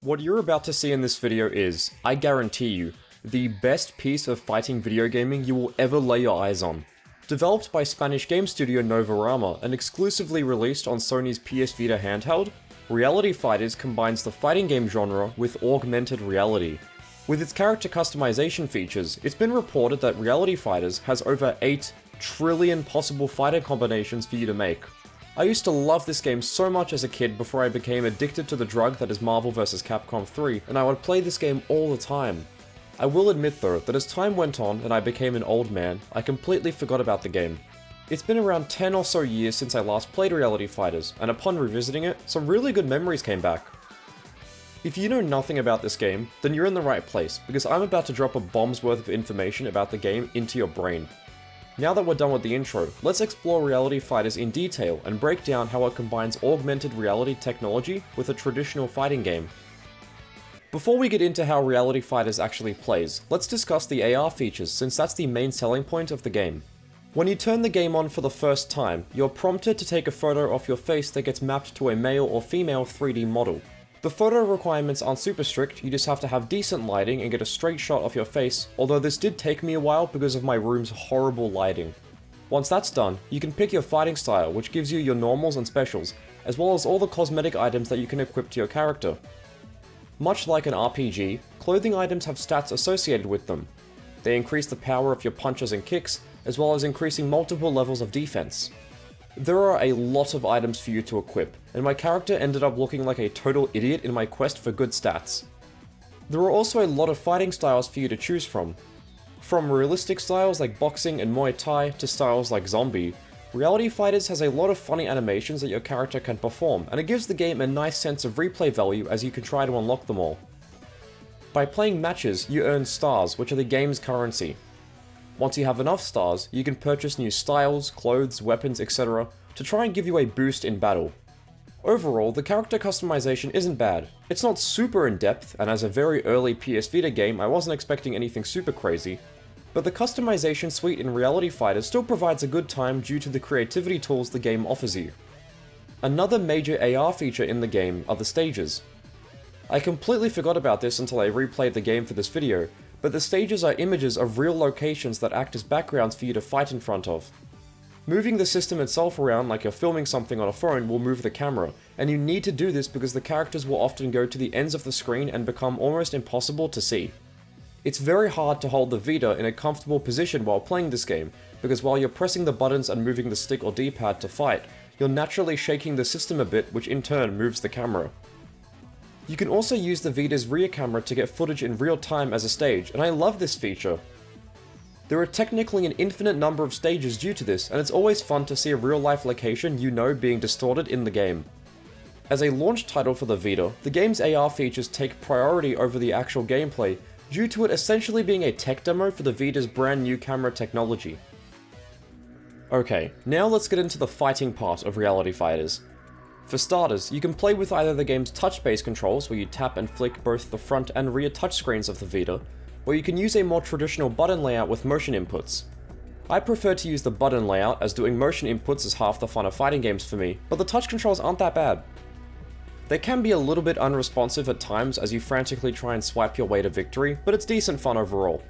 What you're about to see in this video is, I guarantee you, the best piece of fighting video gaming you will ever lay your eyes on. Developed by Spanish game studio Novarama and exclusively released on Sony's PS Vita handheld, Reality Fighters combines the fighting game genre with augmented reality. With its character customization features, it's been reported that Reality Fighters has over 8 trillion possible fighter combinations for you to make. I used to love this game so much as a kid before I became addicted to the drug that is Marvel vs. Capcom 3, and I would play this game all the time. I will admit though, that as time went on and I became an old man, I completely forgot about the game. It's been around 10 or so years since I last played Reality Fighters, and upon revisiting it, some really good memories came back. If you know nothing about this game, then you're in the right place, because I'm about to drop a bomb's worth of information about the game into your brain. Now that we're done with the intro, let's explore Reality Fighters in detail and break down how it combines augmented reality technology with a traditional fighting game. Before we get into how Reality Fighters actually plays, let's discuss the AR features since that's the main selling point of the game. When you turn the game on for the first time, you're prompted to take a photo of your face that gets mapped to a male or female 3D model. The photo requirements aren't super strict, you just have to have decent lighting and get a straight shot of your face, although this did take me a while because of my room's horrible lighting. Once that's done, you can pick your fighting style, which gives you your normals and specials, as well as all the cosmetic items that you can equip to your character. Much like an RPG, clothing items have stats associated with them. They increase the power of your punches and kicks, as well as increasing multiple levels of defense. There are a lot of items for you to equip, and my character ended up looking like a total idiot in my quest for good stats. There are also a lot of fighting styles for you to choose from. From realistic styles like boxing and Muay Thai to styles like zombie, Reality Fighters has a lot of funny animations that your character can perform, and it gives the game a nice sense of replay value as you can try to unlock them all. By playing matches, you earn stars, which are the game's currency. Once you have enough stars, you can purchase new styles, clothes, weapons, etc. to try and give you a boost in battle. Overall, the character customization isn't bad. It's not super in-depth, and as a very early PS Vita game, I wasn't expecting anything super crazy, but the customization suite in Reality Fighters still provides a good time due to the creativity tools the game offers you. Another major AR feature in the game are the stages. I completely forgot about this until I replayed the game for this video, but the stages are images of real locations that act as backgrounds for you to fight in front of. Moving the system itself around like you're filming something on a phone will move the camera, and you need to do this because the characters will often go to the ends of the screen and become almost impossible to see. It's very hard to hold the Vita in a comfortable position while playing this game, because while you're pressing the buttons and moving the stick or D-pad to fight, you're naturally shaking the system a bit, which in turn moves the camera. You can also use the Vita's rear camera to get footage in real time as a stage, and I love this feature. There are technically an infinite number of stages due to this, and it's always fun to see a real-life location you know being distorted in the game. As a launch title for the Vita, the game's AR features take priority over the actual gameplay due to it essentially being a tech demo for the Vita's brand new camera technology. Okay, now let's get into the fighting part of Reality Fighters. For starters, you can play with either the game's touch-based controls where you tap and flick both the front and rear touchscreens of the Vita, or you can use a more traditional button layout with motion inputs. I prefer to use the button layout as doing motion inputs is half the fun of fighting games for me, but the touch controls aren't that bad. They can be a little bit unresponsive at times as you frantically try and swipe your way to victory, but it's decent fun overall.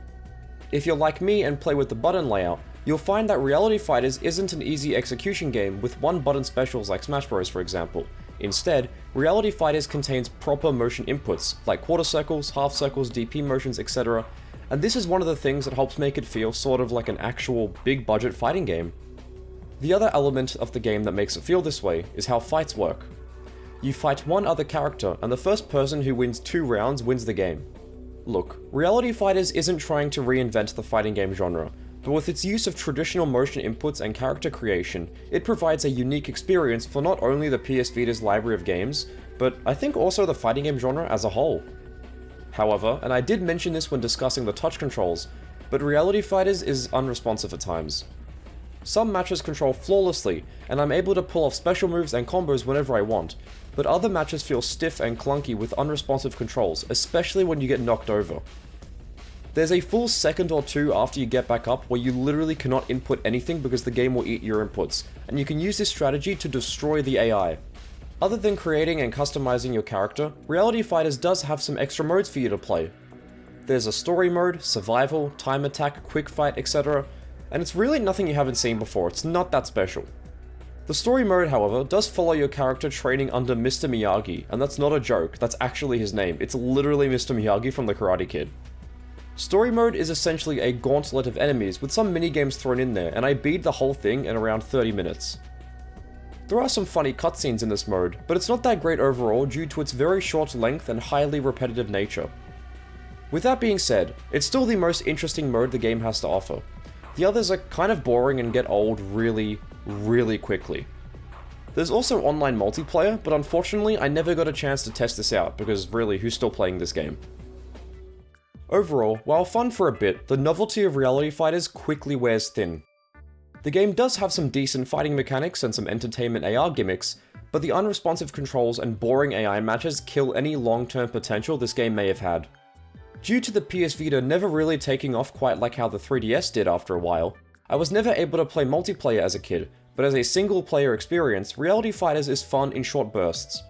If you're like me and play with the button layout, you'll find that Reality Fighters isn't an easy execution game with one-button specials like Smash Bros, for example. Instead, Reality Fighters contains proper motion inputs, like quarter circles, half circles, DP motions, etc., and this is one of the things that helps make it feel sort of like an actual big-budget fighting game. The other element of the game that makes it feel this way is how fights work. You fight one other character, and the first person who wins 2 rounds wins the game. Look, Reality Fighters isn't trying to reinvent the fighting game genre, but with its use of traditional motion inputs and character creation, it provides a unique experience for not only the PS Vita's library of games, but I think also the fighting game genre as a whole. However, and I did mention this when discussing the touch controls, but Reality Fighters is unresponsive at times. Some matches control flawlessly, and I'm able to pull off special moves and combos whenever I want, but other matches feel stiff and clunky with unresponsive controls, especially when you get knocked over. There's a full second or two after you get back up where you literally cannot input anything because the game will eat your inputs, and you can use this strategy to destroy the AI. Other than creating and customizing your character, Reality Fighters does have some extra modes for you to play. There's a story mode, survival, time attack, quick fight, etc. And it's really nothing you haven't seen before, it's not that special. The story mode, however, does follow your character training under Mr. Miyagi, and that's not a joke, that's actually his name. It's literally Mr. Miyagi from The Karate Kid. Story mode is essentially a gauntlet of enemies with some minigames thrown in there, and I beat the whole thing in around 30 minutes. There are some funny cutscenes in this mode, but it's not that great overall due to its very short length and highly repetitive nature. With that being said, it's still the most interesting mode the game has to offer. The others are kind of boring and get old really quickly. There's also online multiplayer, but unfortunately I never got a chance to test this out because really, who's still playing this game? Overall, while fun for a bit, the novelty of Reality Fighters quickly wears thin. The game does have some decent fighting mechanics and some entertainment AR gimmicks, but the unresponsive controls and boring AI matches kill any long-term potential this game may have had. Due to the PS Vita never really taking off quite like how the 3DS did after a while, I was never able to play multiplayer as a kid, but as a single player experience, Reality Fighters is fun in short bursts.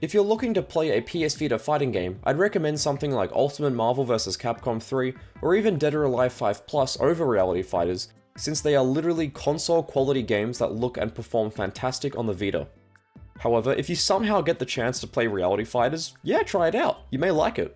If you're looking to play a PS Vita fighting game, I'd recommend something like Ultimate Marvel vs. Capcom 3 or even Dead or Alive 5 Plus over Reality Fighters, since they are literally console quality games that look and perform fantastic on the Vita. However, if you somehow get the chance to play Reality Fighters, yeah, try it out, you may like it.